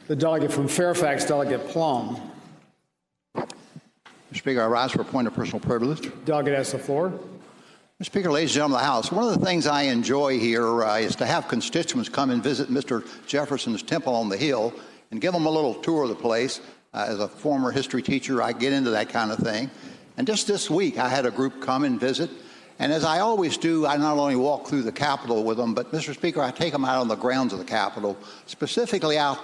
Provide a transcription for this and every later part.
The delegate from Fairfax, Delegate Plum. Mr. Speaker, I rise for a point of personal privilege. Delegate has the floor. Mr. Speaker, ladies and gentlemen of the House, one of the things I enjoy here is to have constituents come and visit Mr. Jefferson's Temple on the Hill and give them a little tour of the place. As a former history teacher, I get into that kind of thing. And just this week, I had a group come and visit. And as I always do, I not only walk through the Capitol with them, but, Mr. Speaker, I take them out on the grounds of the Capitol, specifically out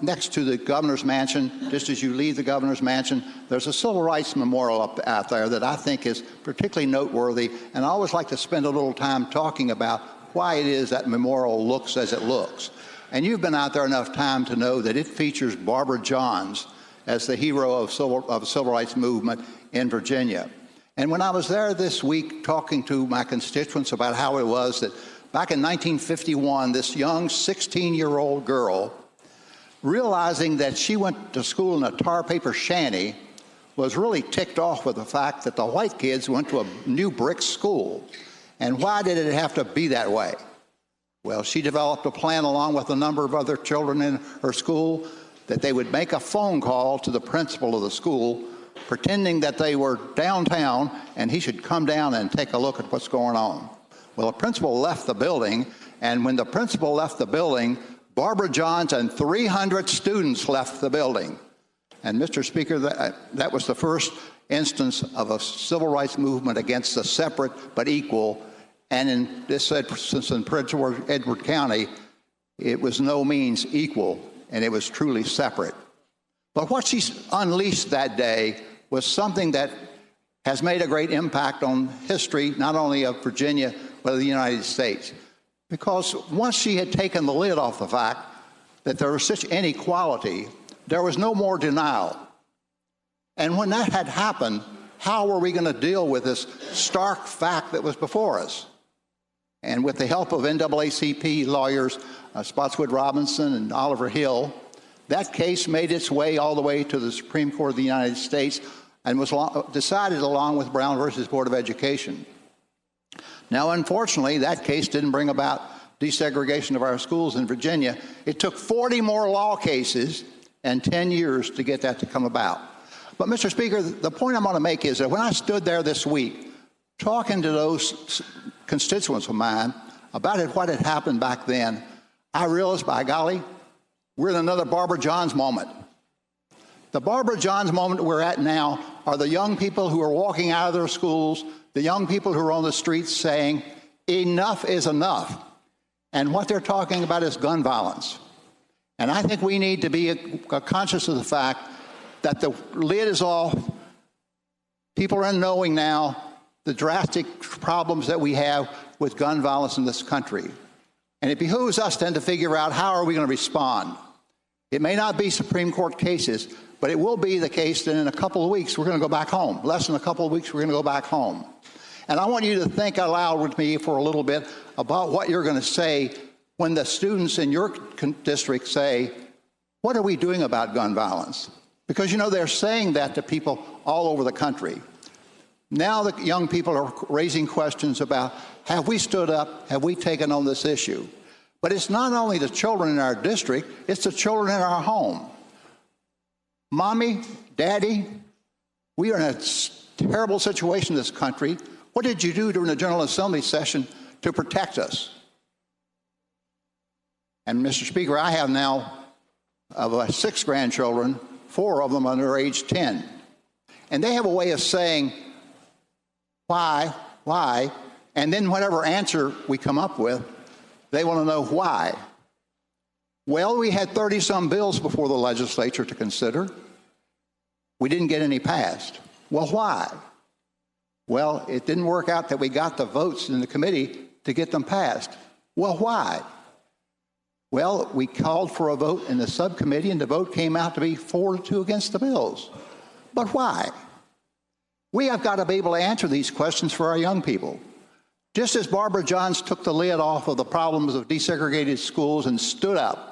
next to the governor's mansion. Just as you leave the governor's mansion, there's a civil rights memorial out there that I think is particularly noteworthy, and I always like to spend a little time talking about why it is that memorial looks as it looks. And you've been out there enough time to know that it features Barbara Johns as the hero of the civil rights movement in Virginia. And when I was there this week talking to my constituents about how it was that back in 1951, this young 16-year-old girl, realizing that she went to school in a tar paper shanty, was really ticked off with the fact that the white kids went to a new brick school. And why did it have to be that way? Well, she developed a plan along with a number of other children in her school that they would make a phone call to the principal of the school, pretending that they were downtown and he should come down and take a look at what's going on. Well, the principal left the building, and when the principal left the building, Barbara Johns and 300 students left the building. And, Mr. Speaker, that was the first instance of a civil rights movement against the separate but equal. And in this instance in Prince Edward County, it was no means equal, and it was truly separate. But what she unleashed that day was something that has made a great impact on history, not only of Virginia, but of the United States. Because once she had taken the lid off the fact that there was such inequality, there was no more denial. And when that had happened, how were we going to deal with this stark fact that was before us? And with the help of NAACP lawyers, Spotswood Robinson and Oliver Hill, that case made its way all the way to the Supreme Court of the United States and was decided along with Brown versus Board of Education. Now, unfortunately, that case didn't bring about desegregation of our schools in Virginia. It took 40 more law cases and 10 years to get that to come about. But, Mr. Speaker, the point I'm going to make is that when I stood there this week talking to those constituents of mine about what had happened back then, I realized, by golly, we're in another Barbara Johns moment. The Barbara Johns moment we're at now are the young people who are walking out of their schools, the young people who are on the streets saying, enough is enough. And what they're talking about is gun violence. And I think we need to be conscious of the fact that the lid is off. People are knowing now the drastic problems that we have with gun violence in this country. And it behooves us then to figure out how are we going to respond. It may not be Supreme Court cases, but it will be the case that in a couple of weeks we're going to go back home. Less than a couple of weeks we're going to go back home. And I want you to think aloud with me for a little bit about what you're going to say when the students in your district say, what are we doing about gun violence? Because, you know, they're saying that to people all over the country. Now the young people are raising questions about, have we stood up? Have we taken on this issue? But it's not only the children in our district, it's the children in our home. Mommy, Daddy, we are in a terrible situation in this country. What did you do during the General Assembly session to protect us? And, Mr. Speaker, I have now, of 6 grandchildren, 4 of them under age 10. And they have a way of saying, why, and then whatever answer we come up with, they want to know why. Well, we had 30-some bills before the legislature to consider. We didn't get any passed. Well, why? Well, it didn't work out that we got the votes in the committee to get them passed. Well, why? Well, we called for a vote in the subcommittee, and the vote came out to be 4-2 against the bills. But why? We have got to be able to answer these questions for our young people. Just as Barbara Johns took the lid off of the problems of desegregated schools and stood up,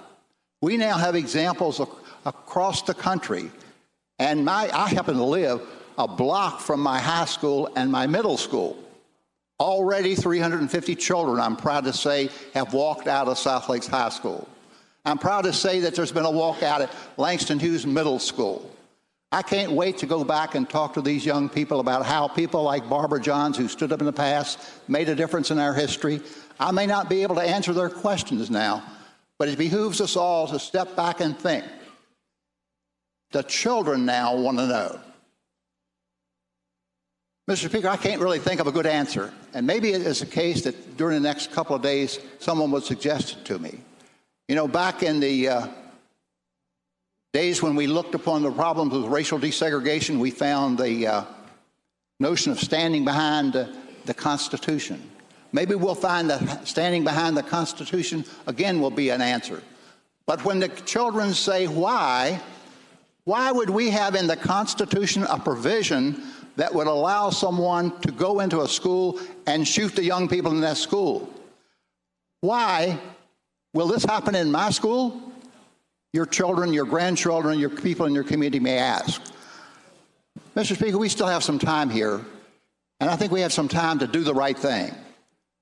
we now have examples across the country. And I happen to live a block from my high school and my middle school. Already 350 children, I'm proud to say, have walked out of South Lakes High School. I'm proud to say that there's been a walkout at Langston Hughes Middle School. I can't wait to go back and talk to these young people about how people like Barbara Johns, who stood up in the past, made a difference in our history. I may not be able to answer their questions now, but it behooves us all to step back and think. The children now want to know. Mr. Speaker, I can't really think of a good answer, and maybe it is a case that during the next couple of days someone would suggest it to me. You know, back in the days when we looked upon the problems with racial desegregation, we found the notion of standing behind the Constitution. Maybe we'll find that standing behind the Constitution again will be an answer. But when the children say why would we have in the Constitution a provision that would allow someone to go into a school and shoot the young people in that school? Why? Will this happen in my school? Your children, your grandchildren, your people in your community may ask. Mr. Speaker, we still have some time here, and I think we have some time to do the right thing.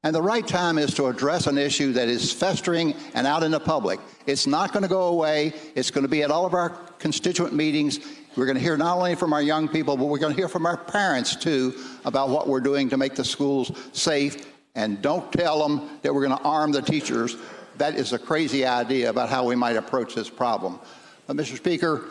And the right time is to address an issue that is festering and out in the public. It's not going to go away. It's going to be at all of our constituent meetings. We're going to hear not only from our young people, but we're going to hear from our parents, too, about what we're doing to make the schools safe. And don't tell them that we're going to arm the teachers. That is a crazy idea about how we might approach this problem. But, Mr. Speaker,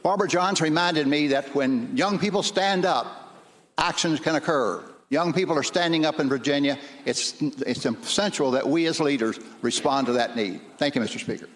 Barbara Johns reminded me that when young people stand up, actions can occur. Young people are standing up in Virginia. It's essential that we as leaders respond to that need. Thank you, Mr. Speaker.